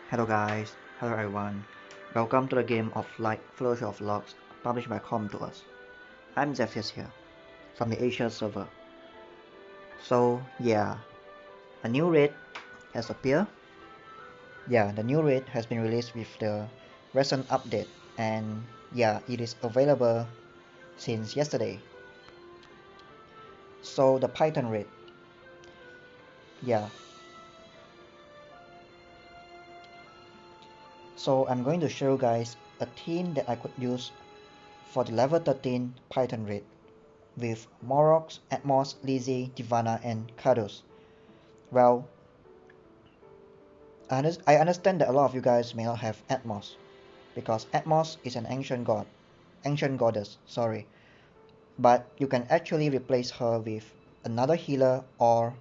Hello guys, hello everyone. Welcome to the game of Light Flourish of Logs published by Com2us. I'm Zephyrs here from the Asia server. So yeah, a new raid has appeared. Yeah, the new raid has been released with the recent update, and yeah, it is available since yesterday. So the Python raid. Yeah. So I'm going to show you guys a theme that I could use for the level 13 Python raid with Morox, Atmos, Lizzie, Divana, and Kados. Well, I understand that a lot of you guys may not have Atmos, because Atmos is an ancient goddess, sorry. But you can actually replace her with another healer or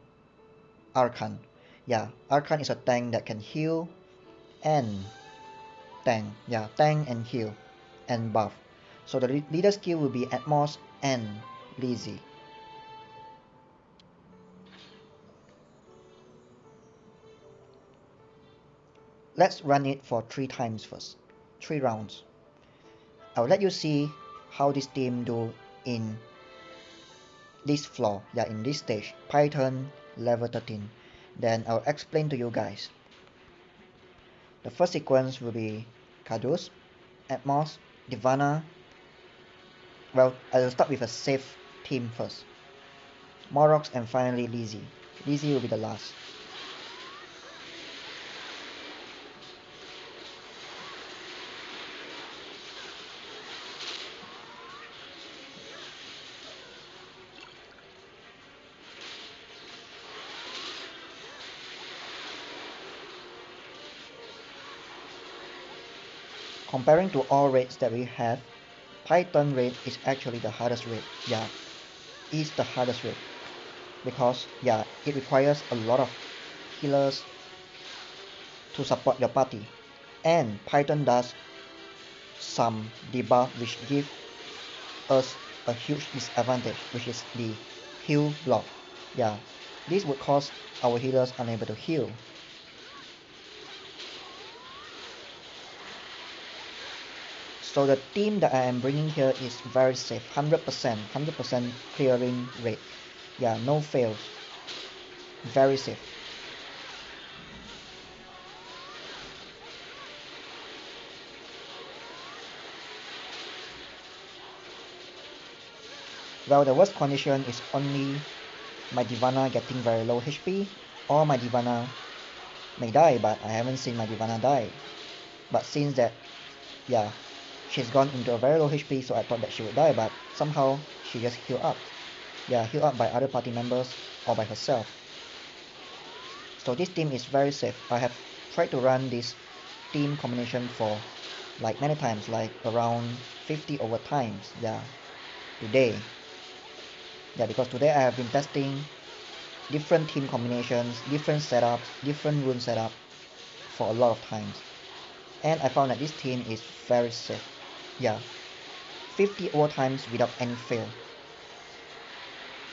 Archon. Yeah, Archon is a tank that can heal and tank and heal and buff. So the leader skill will be Atmos and Lizzie. Let's run it for 3 times first. 3 rounds. I'll let you see how this team do in this floor, in this stage, Python level 13. Then I'll explain to you guys. The first sequence will be Kadus, Atmos, Divana. Well, I'll start with a safe team first. Morox and finally Lizzie. Lizzie will be the last. Comparing to all raids that we have, Python raid is actually the hardest raid. Yeah, it's the hardest raid. Because it requires a lot of healers to support your party. And Python does some debuff which give us a huge disadvantage, which is the heal block. Yeah, this would cause our healers unable to heal. So the team that I am bringing here is very safe, 100% clearing rate. Yeah, no fails. Very safe. Well, the worst condition is only my Divana getting very low HP, or my Divana may die, but I haven't seen my Divana die. But since that, she's gone into a very low HP, so I thought that she would die, but somehow she just healed up. Yeah, healed up by other party members or by herself. So this team is very safe. I have tried to run this team combination for like many times, like around 50 over times, today. Because today I have been testing different team combinations, different setups, different rune setup for a lot of times. And I found that this team is very safe. 50 over times without any fail.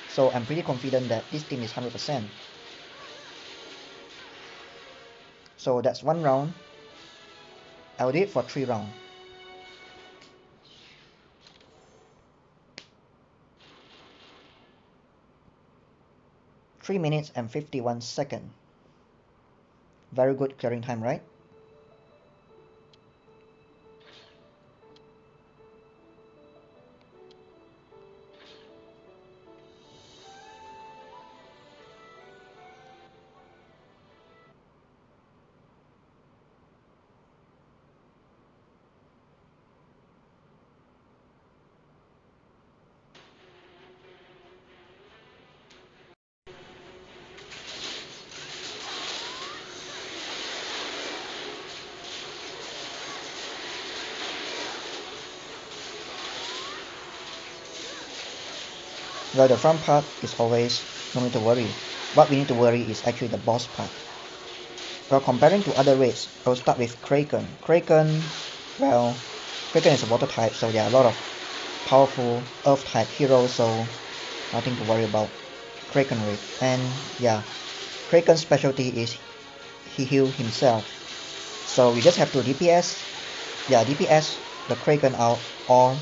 So I'm pretty confident that this team is 100%. So that's 1 round. I'll do it for 3 rounds. Three minutes and 51 seconds. Very good clearing time, right? Well, the front part is always no need to worry. What we need to worry is actually the boss part. Well, comparing to other raids, I'll start with Kraken. Kraken is a water type, so there are a lot of powerful earth type heroes, so nothing to worry about Kraken raid. And Kraken's specialty is he heals himself. So you just have to DPS, DPS the Kraken out or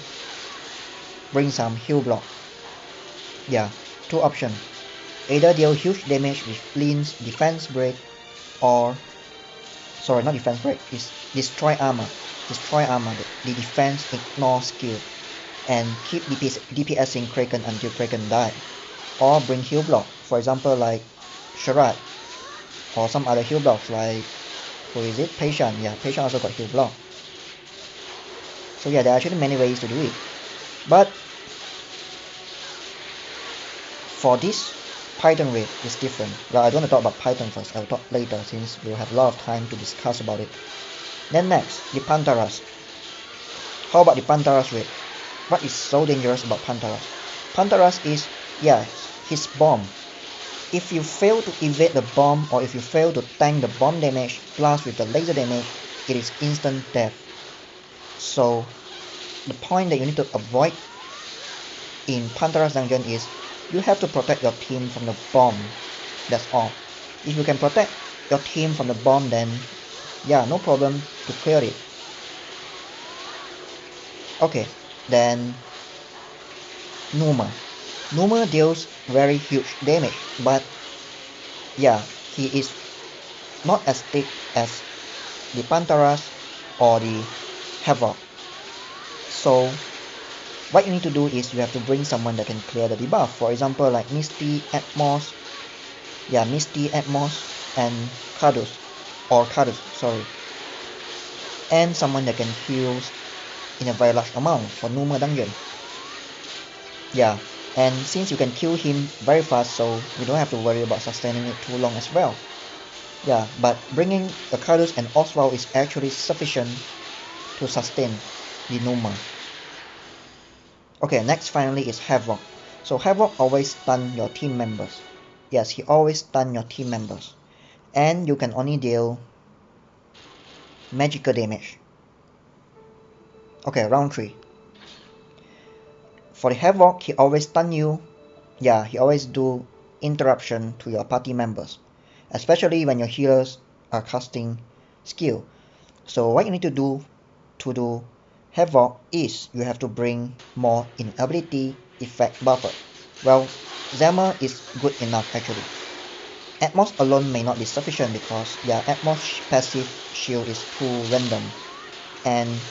bring some heal block. Yeah, two options. Either deal huge damage with Lynn's defense break or sorry, not defense break, it's destroy armor. Destroy armor, the defense ignore skill, and keep DPSing Kraken until Kraken die. Or bring heal block, for example like Sharad, or some other heal blocks like, who is it? Patient, yeah, Patient also got heal block. So yeah, there are actually many ways to do it. But for this Python raid is different. Well, I don't want to talk about Python first, I'll talk later since we'll have a lot of time to discuss about it. Then next, the Pantaras. How about the Pantaras raid? What is so dangerous about Pantaras? Pantaras is, yeah, his bomb. If you fail to evade the bomb or if you fail to tank the bomb damage plus with the laser damage, it is instant death. So the point that you need to avoid in Pantaras dungeon is you have to protect your team from the bomb. That's all. If you can protect your team from the bomb, then yeah, no problem to clear it. Okay, then Numa. Numa deals very huge damage, but yeah, he is not as thick as the Pantaras or the Havoc. So what you need to do is you have to bring someone that can clear the debuff. For example, like Misty, Atmos, and Kardus, sorry. And someone that can heal in a very large amount for Numa dungeon. Yeah, and since you can kill him very fast, so you don't have to worry about sustaining it too long as well. Yeah, but bringing a Kardus and Oswald is actually sufficient to sustain the Numa. Okay, next finally is Havoc. So Havoc always stun your team members. Yes, he always stun your team members. And you can only deal magical damage. Okay, round 3. For the Havoc, he always stun you. Yeah, he always do interruption to your party members, especially when your healers are casting skill. So what you need to do Havoc is you have to bring more inability effect buffer. Well, Zama is good enough actually. Atmos alone may not be sufficient because yeah, Atmos passive shield is too random, and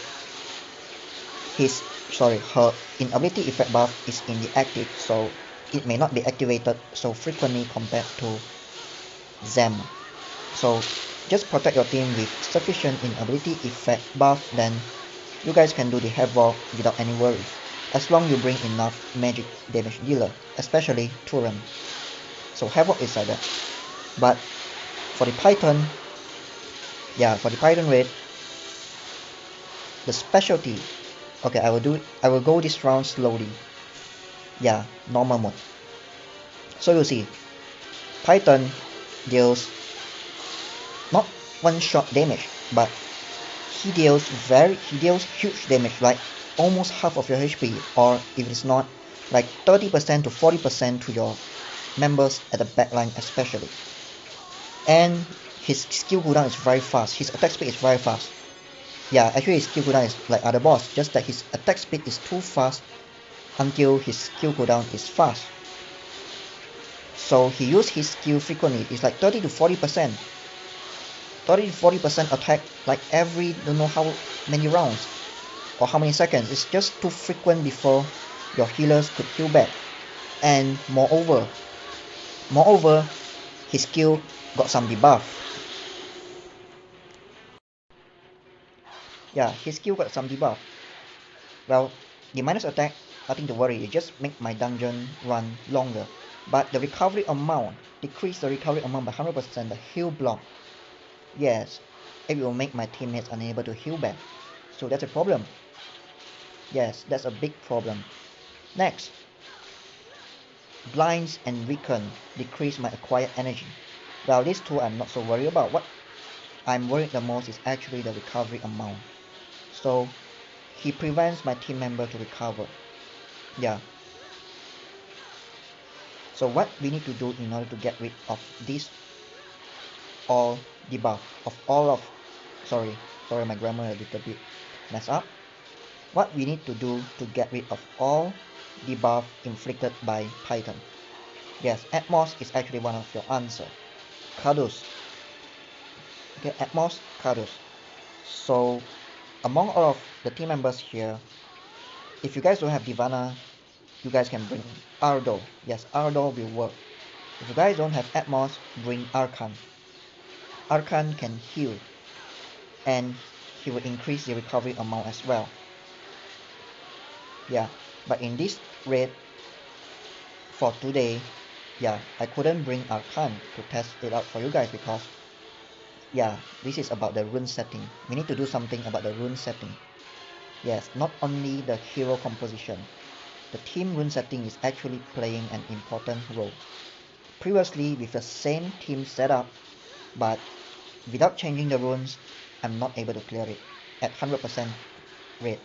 her inability effect buff is in the active, so it may not be activated so frequently compared to Zama. So just protect your team with sufficient inability effect buff, then you guys can do the Havoc without any worries, as long you bring enough magic damage dealer, especially Turan. So Havoc is like that. But for the Python, yeah, for the Python raid, the specialty, okay, I will go this round slowly. Yeah, normal mode. So you see, Python deals not one shot damage, but he deals huge damage, like almost half of your HP, or if it's not, like 30% to 40% to your members at the backline especially. And his skill cooldown is very fast, his attack speed is very fast. Yeah, actually his skill cooldown is like other boss, just that his attack speed is too fast until his skill cooldown is fast. So he uses his skill frequently, it's like 30 to 40%. 30 to 40% attack like every don't know how many rounds or how many seconds. It's just too frequent before your healers could heal back. And moreover, his skill got some debuff. Yeah, his skill got some debuff. Well, the minus attack, nothing to worry, it just make my dungeon run longer. But the recovery amount, decrease the recovery amount by 100%, the heal block, yes, it will make my teammates unable to heal back. So that's a problem. Yes, that's a big problem. Next, blinds and weaken decrease my acquired energy. Well, these two I'm not so worried about. What I'm worried the most is actually the recovery amount. So he prevents my team member to recover. Yeah. So what we need to do in order to get rid of this all debuff, of all of sorry, my grammar a little bit messed up. What we need to do to get rid of all debuff inflicted by Python. Yes, Atmos is actually one of your answer. Cadus. Okay, Atmos, Cadus. So, among all of the team members here, if you guys don't have Divana, you guys can bring Ardo. Yes, Ardo will work. If you guys don't have Atmos, bring Arkan. Arkan can heal, and he will increase the recovery amount as well. Yeah, but in this raid, for today, yeah, I couldn't bring Arkan to test it out for you guys because, yeah, this is about the rune setting. We need to do something about the rune setting. Yes, not only the hero composition. The team rune setting is actually playing an important role. Previously, with the same team setup, but without changing the runes, I'm not able to clear it at 100% rate.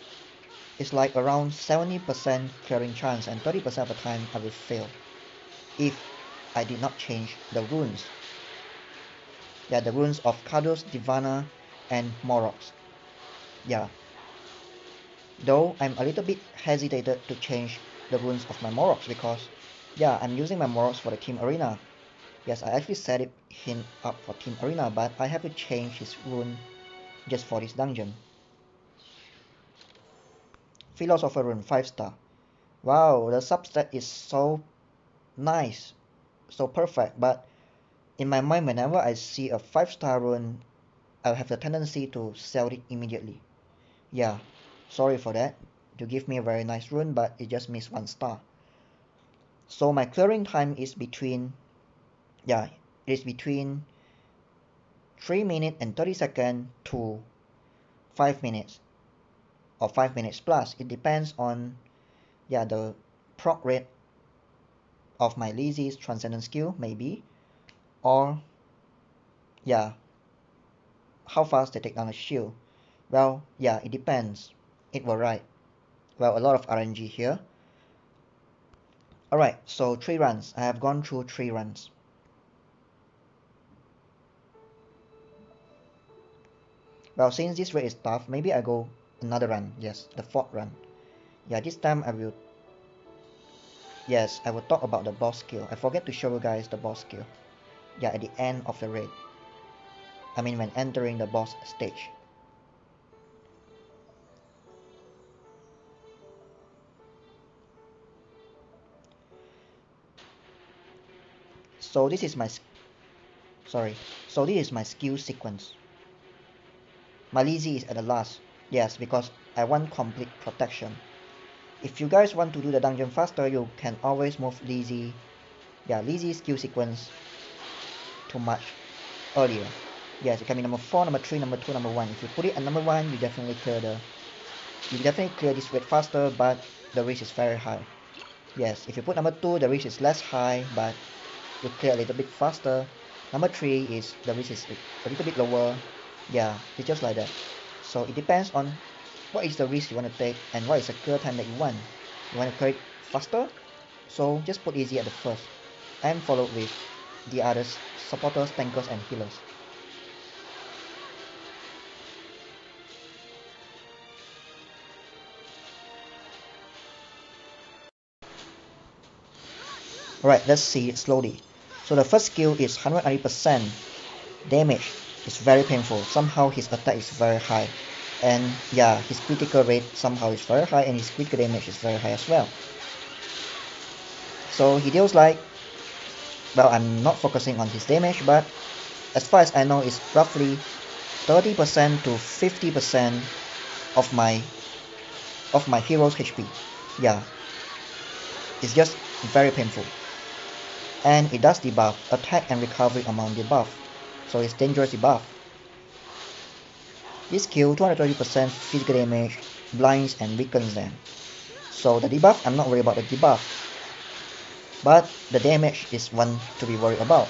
It's like around 70% clearing chance and 30% of the time I will fail if I did not change the runes. Yeah, the runes of Kados, Divana, and Morox. Yeah. Though I'm a little bit hesitated to change the runes of my Morox because, yeah, I'm using my Morox for the Team Arena. Yes, I actually set him up for Team Arena, but I have to change his rune just for this dungeon. Philosopher rune 5-star. Wow, the substat is so nice, so perfect, but in my mind whenever I see a 5-star rune, I'll have the tendency to sell it immediately. Yeah, sorry for that. You give me a very nice rune, but it just missed 1 star. So my clearing time is between, yeah, it is between 3 minutes and 30 seconds to 5 minutes or 5 minutes plus. It depends on, yeah, the proc rate of my Lizzy's transcendent skill maybe, or, yeah, how fast they take down a shield. Well, yeah, it depends. It will right. Well, a lot of RNG here. Alright, so 3 runs. I have gone through 3 runs. Well, since this raid is tough, maybe I go another run. Yes, the 4th run. Yeah, this time I will... Yes, I will talk about the boss skill. I forget to show you guys the boss skill. Yeah, at the end of the raid. I mean when entering the boss stage. So this is my... Sorry. So this is my skill sequence. My Lizzy is at the last. Yes, because I want complete protection. If you guys want to do the dungeon faster, you can always move Lizzy. Yeah, Lizzy's skill sequence to much earlier. Yes, it can be number 4, number 3, number 2, number 1. If you put it at number 1, you definitely clear this raid faster, but the risk is very high. Yes, if you put number 2, the risk is less high, but you clear a little bit faster. Number 3 is the risk is a little bit lower. Yeah, it's just like that. So it depends on what is the risk you want to take and what is the clear time that you want. You want to clear it faster? So just put easy at the first and followed with the others, supporters, tankers and healers. Alright, let's see it slowly. So the first skill is 180% damage. It's very painful. Somehow his attack is very high. And yeah, his critical rate somehow is very high and his critical damage is very high as well. So he deals like, well, I'm not focusing on his damage, but as far as I know, it's roughly 30% to 50% of my hero's HP. Yeah, it's just very painful. And it does debuff, attack and recovery amount debuff, so it's dangerous debuff. This skill 230% physical damage, blinds and weakens them. So the debuff, I'm not worried about the debuff, but the damage is one to be worried about.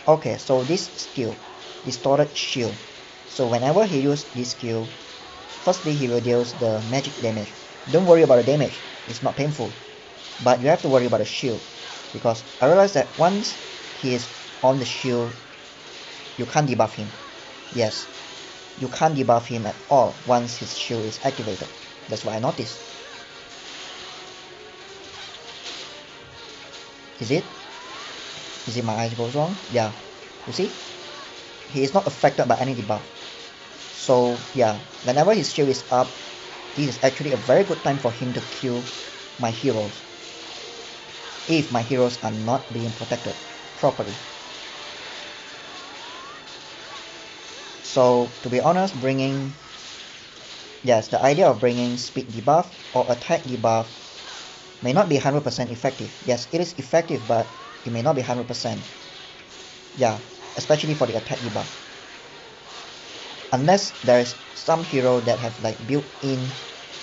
Okay, so this skill, distorted shield. So whenever he uses this skill, firstly he will deal the magic damage. Don't worry about the damage, it's not painful. But you have to worry about the shield, because I realized that once he is on the shield, you can't debuff him. Yes, you can't debuff him at all once his shield is activated. That's what I noticed. Is it? Is it my eyes goes wrong? Yeah. You see? He is not affected by any debuff. So yeah, whenever his shield is up, this is actually a very good time for him to kill my heroes. If my heroes are not being protected properly. So to be honest, the idea of bringing speed debuff or attack debuff may not be 100% effective. Yes, it is effective, but it may not be 100%. Yeah, especially for the attack debuff. Unless there is some hero that have like built-in,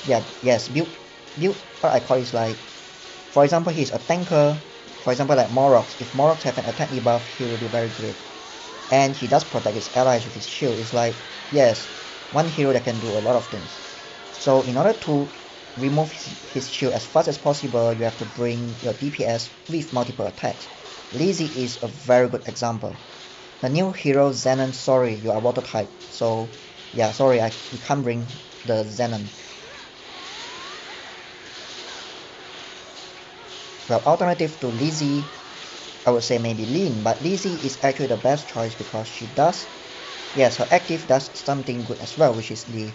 built what I call is like, for example, he's a tanker. For example, like Morox. If Morox have an attack debuff, he will be very great. And he does protect his allies with his shield. It's like, yes, one hero that can do a lot of things. So in order to remove his shield as fast as possible, you have to bring your DPS with multiple attacks. Lizzie is a very good example. The new hero Xenon, sorry, you are water type. So yeah, sorry, we can't bring the Xenon. Well, alternative to Lizzie, I would say maybe Lin, but Lizzie is actually the best choice because she does, yes, her active does something good as well, which is the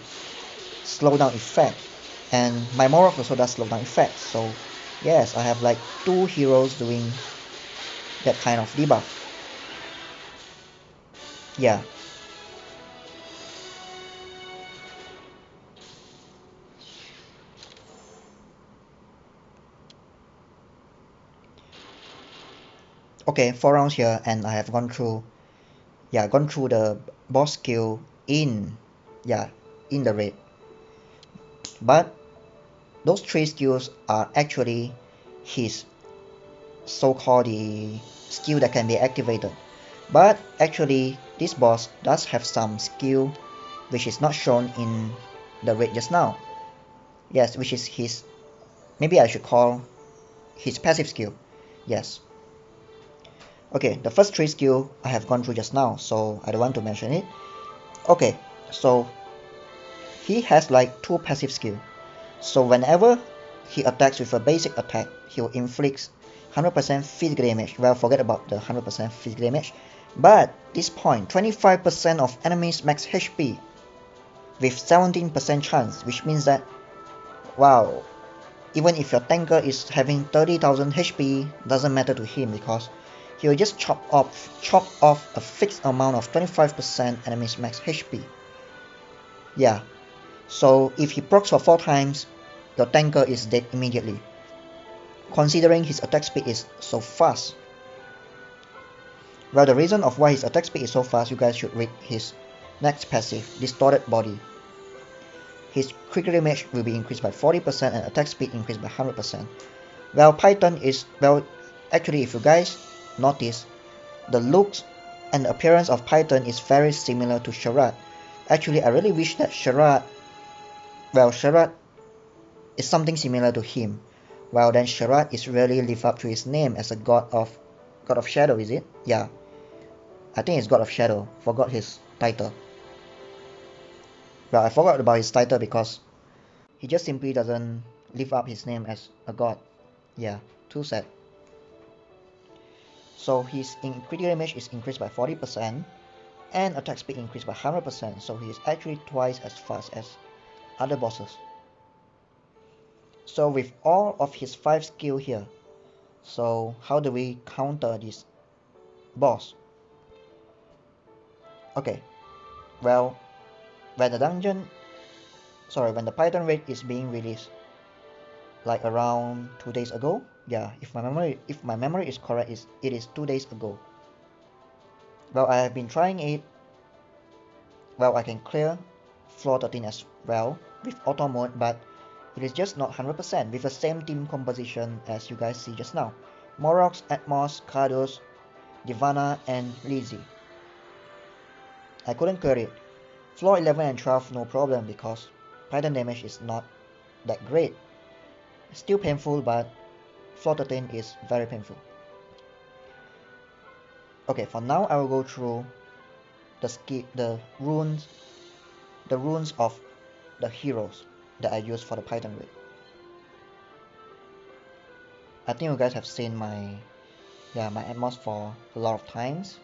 slowdown effect. And my Morox also does slowdown effect. So yes, I have like 2 heroes doing that kind of debuff. Yeah. Okay, 4 rounds here, and I have gone through the boss skill in the raid. But those 3 skills are actually his so-called the skill that can be activated. But actually this boss does have some skill which is not shown in the raid just now. Yes, which is his, maybe I should call his passive skill. Yes. Okay, the first 3 skill I have gone through just now, so I don't want to mention it. Okay, so he has like 2 passive skill. So whenever he attacks with a basic attack, he will inflict 100% physical damage. Well, forget about the 100% physical damage. But this point, 25% of enemies max HP with 17% chance, which means that, wow, even if your tanker is having 30,000 HP, doesn't matter to him because he will just chop off a fixed amount of 25% enemies max HP. Yeah, so if he procs for 4 times, your tanker is dead immediately. Considering his attack speed is so fast. Well, the reason of why his attack speed is so fast, you guys should read his next passive, Distorted Body. His critical damage will be increased by 40% and attack speed increased by 100%. Well, Python is, well, actually if you guys notice, the looks and the appearance of Python is very similar to Sherrod. Actually, I really wish that Sherrod is something similar to him. Well, then Sherrod is really live up to his name as a god of shadow, is it? Yeah, I think it's God of Shadow. Forgot his title. Well, I forgot about his title because he just simply doesn't live up his name as a god. Yeah, too sad. So his critical damage is increased by 40% and attack speed increased by 100%, so he is actually twice as fast as other bosses. So with all of his 5 skill here, so how do we counter this boss? Okay, well, when the Python raid is being released, like around 2 days ago, yeah, if my memory is correct, it is 2 days ago. Well, I have been trying it. Well, I can clear floor 13 as well with auto mode, but it is just not 100% with the same team composition as you guys see just now. Morox, Atmos, Kados, Divana, and Lizzie. I couldn't clear it. Floor 11 and 12 no problem because Python damage is not that great. It's still painful, but floor 13 is very painful. Okay, for now I will go through the runes of the heroes that I use for the Python raid. I think you guys have seen my Atmos for a lot of times,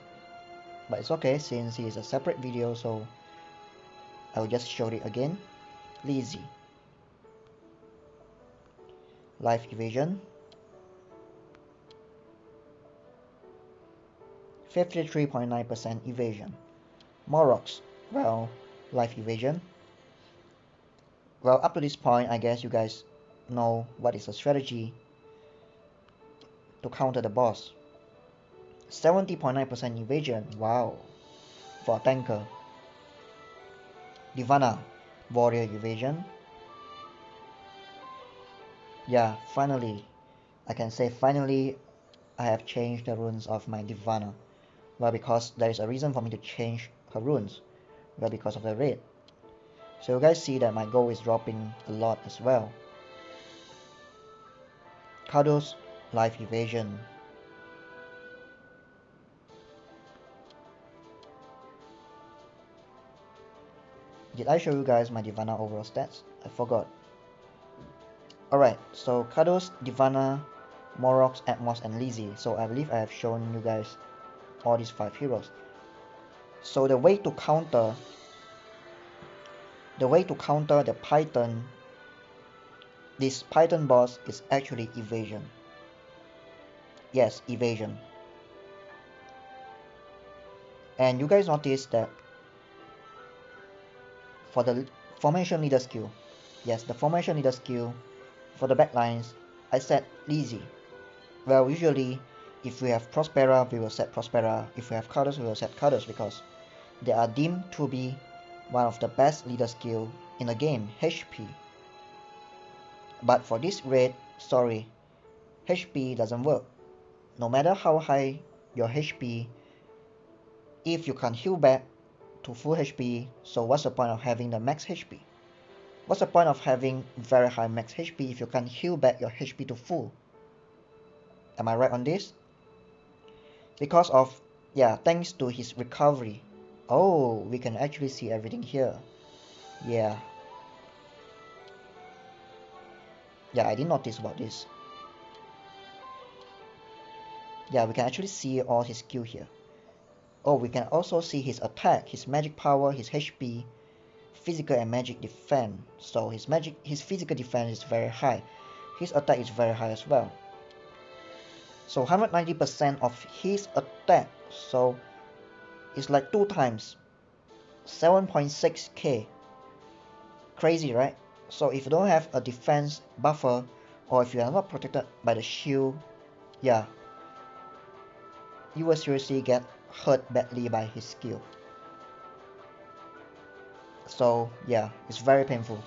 but it's okay since it's a separate video, so I will just show it again. Lazy, life evasion, 53.9% evasion. Morox, well, life evasion. Well, up to this point, I guess you guys know what is the strategy to counter the boss. 70.9% evasion, wow, for a tanker. Divana, warrior evasion. Yeah, finally, I can say finally I have changed the runes of my Divana. Well, because there is a reason for me to change her runes. Well, because of the raid. So you guys see that my gold is dropping a lot as well. Kados, life evasion. Did I show you guys my Divana overall stats? I forgot. Alright, so Kados, Divana, Morox, Atmos, and Lizzie. So I believe I have shown you guys all these 5 heroes. So the way to counter the Python, this Python boss, is actually evasion. Yes, evasion. And you guys notice that for the formation leader skill, yes, the formation leader skill for the backlines, I set Lizzie. Well, usually if we have Prospera, we will set Prospera. If we have Kados, we will set Kados, because they are deemed to be one of the best leader skill in the game, HP. But for this raid, sorry, HP doesn't work. No matter how high your HP, if you can't heal back to full HP, so what's the point of having the max HP? What's the point of having very high max HP if you can't heal back your HP to full? Am I right on this? Because of, yeah, thanks to his recovery. Oh, we can actually see everything here. Yeah. Yeah, I didn't notice about this. Yeah, we can actually see all his skill here. Oh, we can also see his attack, his magic power, his HP, physical and magic defense. So his physical defense is very high. His attack is very high as well. So 190% of his attack, so it's like 2 times 7.6k. Crazy, right? So if you don't have a defense buffer, or if you are not protected by the shield, yeah, you will seriously get hurt badly by his skill. So yeah, it's very painful.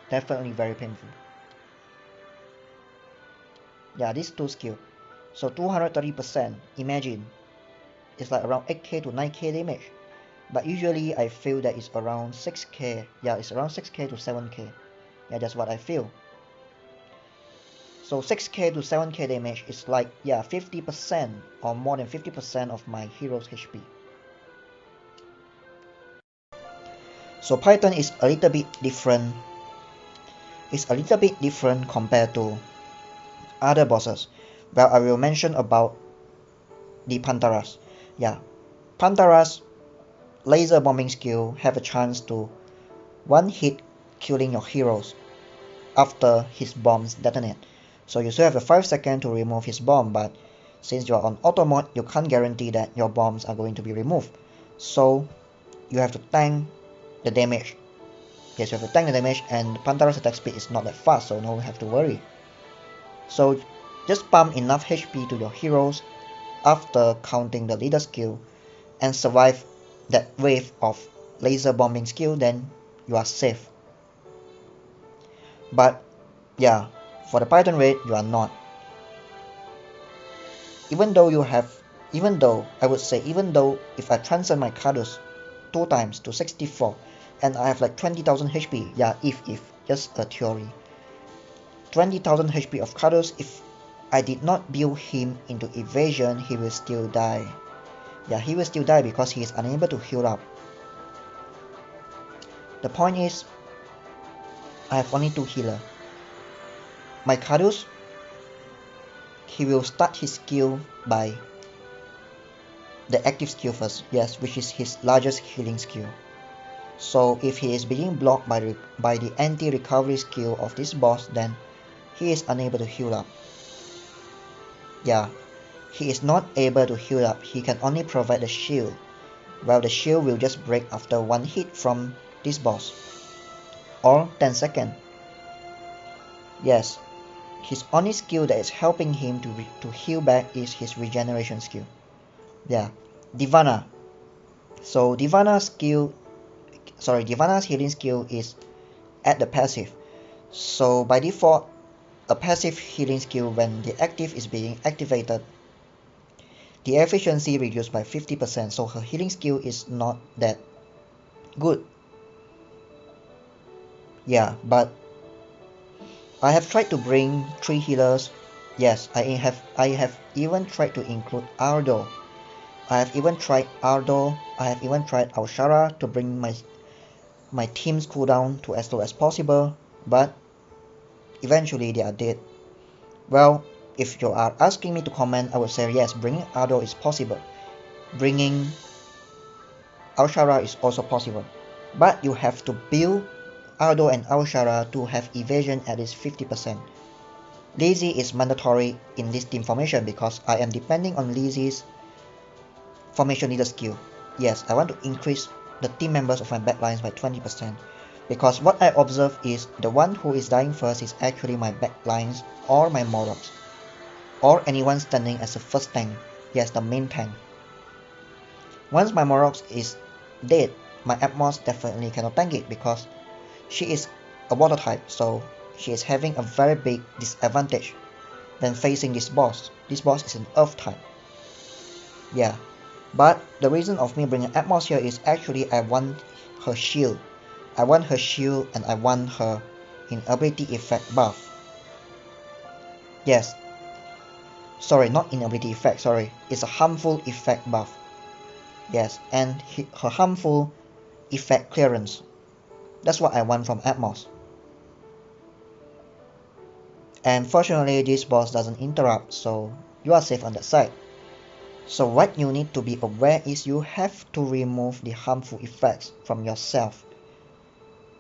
Definitely very painful. Yeah, these 2 skill. So 230%, imagine, it's like around 8k to 9k damage. But usually I feel that it's around 6k. Yeah, it's around 6k to 7k. Yeah, that's what I feel. So 6k to 7k damage is like, yeah, 50% or more than 50% of my hero's HP. So Python is a little bit different. It's a little bit different compared to other bosses. Well, I will mention about the Pantaras. Yeah, Pantaras laser bombing skill have a chance to one hit killing your heroes after his bombs detonate. So you still have a 5 seconds to remove his bomb, but since you are on auto mode, you can't guarantee that your bombs are going to be removed. So you have to tank the damage. Yes, you have to tank the damage, and Pantara's attack speed is not that fast, so no have to worry. So just pump enough HP to your heroes after counting the leader skill and survive that wave of laser bombing skill, then you are safe. But yeah, for the Python raid, you are not. Even though if I transcend my Kados 2 times to 64 and I have like 20,000 HP, yeah, if just a theory, 20,000 HP of Kados, if I did not build him into evasion, he will still die. Yeah, he will still die because he is unable to heal up. The point is, I have only 2 healer. My Carus, he will start his skill by the active skill first, yes, which is his largest healing skill. So if he is being blocked by the anti-recovery skill of this boss, then he is unable to heal up. Yeah, he is not able to heal up, he can only provide the shield. Well, the shield will just break after 1 hit from this boss. Or 10 seconds. Yes, his only skill that is helping him to heal back is his regeneration skill. Yeah, Divana. So Divana's healing skill is at the passive. So by default, a passive healing skill, when the active is being activated, the efficiency reduced by 50%, so her healing skill is not that good. Yeah, but I have tried to bring 3 healers. Yes, I have even tried to include Ardo. I have even tried Aushara to bring my team's cooldown to as low as possible, but eventually they are dead. Well, if you are asking me to comment, I would say yes, bringing Ardo is possible. Bringing Aushara is also possible. But you have to build Ardo and Aushara to have evasion at least 50%. Lazy is mandatory in this team formation because I am depending on Lazy's formation leader skill. Yes, I want to increase the team members of my backlines by 20%. Because what I observe is the one who is dying first is actually my backlines or my Moroks. Or anyone standing as a first tank. Yes, the main tank. Once my Moroks is dead, my Atmos definitely cannot tank it because she is a water type, so she is having a very big disadvantage when facing this boss. This boss is an earth type. Yeah, but the reason of me bringing Atmos here is actually I want her shield. I want her shield and I want her inability effect buff. Yes, sorry, not inability effect, sorry, it's a harmful effect buff. Yes, and her harmful effect clearance. That's what I want from Atmos. And fortunately this boss doesn't interrupt, so you are safe on that side. So what you need to be aware is you have to remove the harmful effects from yourself.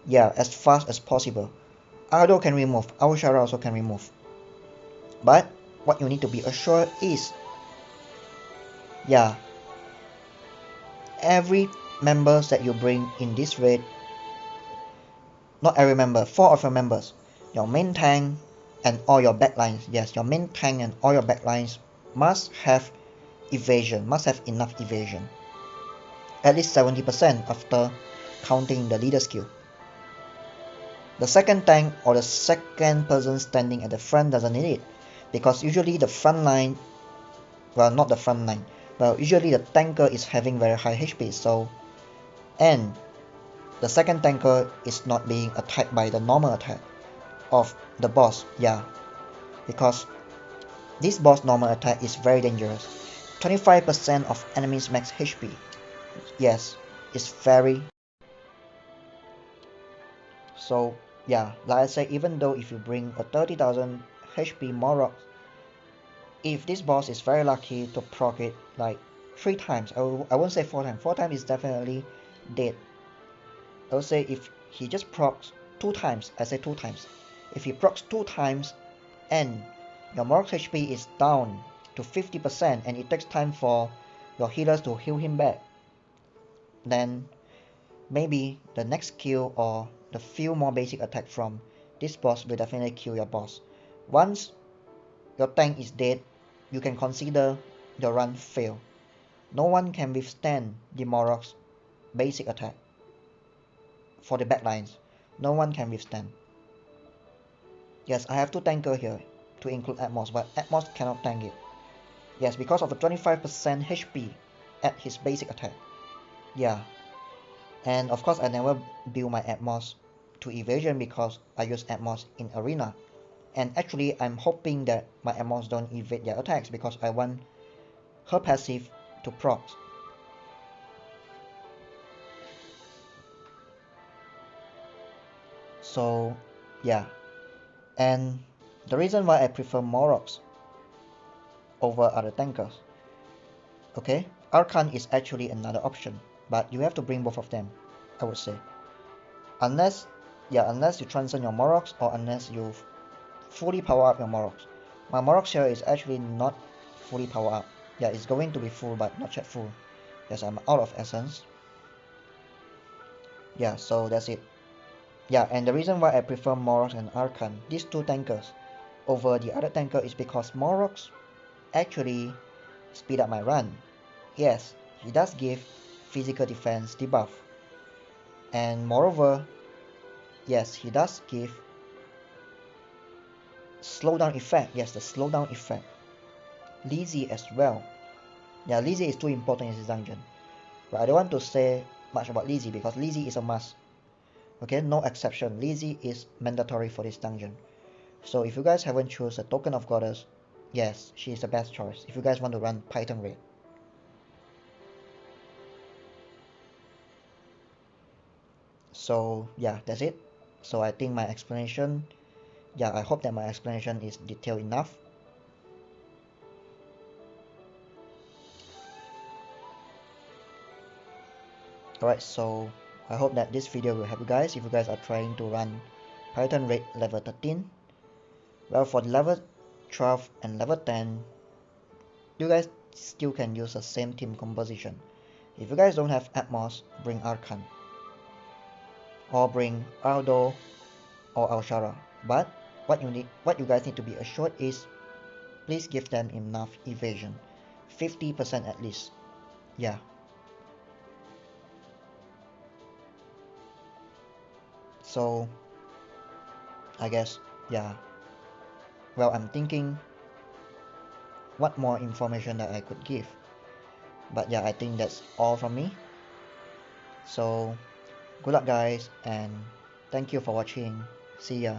Yeah, as fast as possible. Ardo can remove, Aushara also can remove. But what you need to be assured is, yeah, every members that you bring in this raid, not every member, 4 of your members, your main tank and all your backlines, yes, your main tank and all your backlines must have evasion, must have enough evasion. At least 70% after counting the leader skill. The second tank or the second person standing at the front doesn't need it, because usually the front line, well, not the front line, well, usually the tanker is having very high HP, so, and the second tanker is not being attacked by the normal attack of the boss, yeah, because this boss normal attack is very dangerous. 25% of enemies max HP, yes, it's very. So yeah, like I said, even though if you bring a 30,000 HP Morok, if this boss is very lucky to proc it like 3 times, I won't say 4 times, 4 times is definitely dead. I would say if he just procs 2 times, I say 2 times. If he procs 2 times and your Morok's HP is down to 50% and it takes time for your healers to heal him back, then maybe the next skill or the few more basic attack from this boss will definitely kill your boss. Once your tank is dead, you can consider your run fail. No one can withstand the Morok's basic attack. For the backlines, no one can withstand. Yes, I have 2 tanker here to include Atmos, but Atmos cannot tank it. Yes, because of the 25% HP at his basic attack. Yeah. And of course I never build my Atmos to evasion because I use Atmos in arena. And actually I'm hoping that my Atmos don't evade their attacks because I want her passive to proc. So yeah, and the reason why I prefer Moroks over other tankers, okay, Archon is actually another option, but you have to bring both of them, I would say. Unless, yeah, unless you transcend your Moroks, or unless you fully power up your Moroks. My Moroks here is actually not fully power up. Yeah, it's going to be full, but not yet full. Yes, I'm out of essence. Yeah, so that's it. Yeah, and the reason why I prefer Moroks and Archon, these two tankers, over the other tanker is because Moroks actually speed up my run. Yes, he does give physical defense debuff. And moreover, yes, he does give slowdown effect. Yes, the slowdown effect. Lizzie as well. Yeah, Lizzie is too important in this dungeon. But I don't want to say much about Lizzie because Lizzie is a must. Okay, no exception. Lizzie is mandatory for this dungeon. So if you guys haven't chosen a Token of Goddess, yes, she is the best choice if you guys want to run Python raid. So yeah, that's it. So I think my explanation, yeah, I hope that my explanation is detailed enough. Alright, so I hope that this video will help you guys if you guys are trying to run Python raid level 13. Well, for the level 12 and level 10, you guys still can use the same team composition. If you guys don't have Atmos, bring Archon, or bring Aldo or Alshara. But what you guys need to be assured is, please give them enough evasion, 50% at least. Yeah. So I guess, yeah. Well, I'm thinking what more information that I could give. But yeah, I think that's all from me. So good luck guys, and thank you for watching. See ya.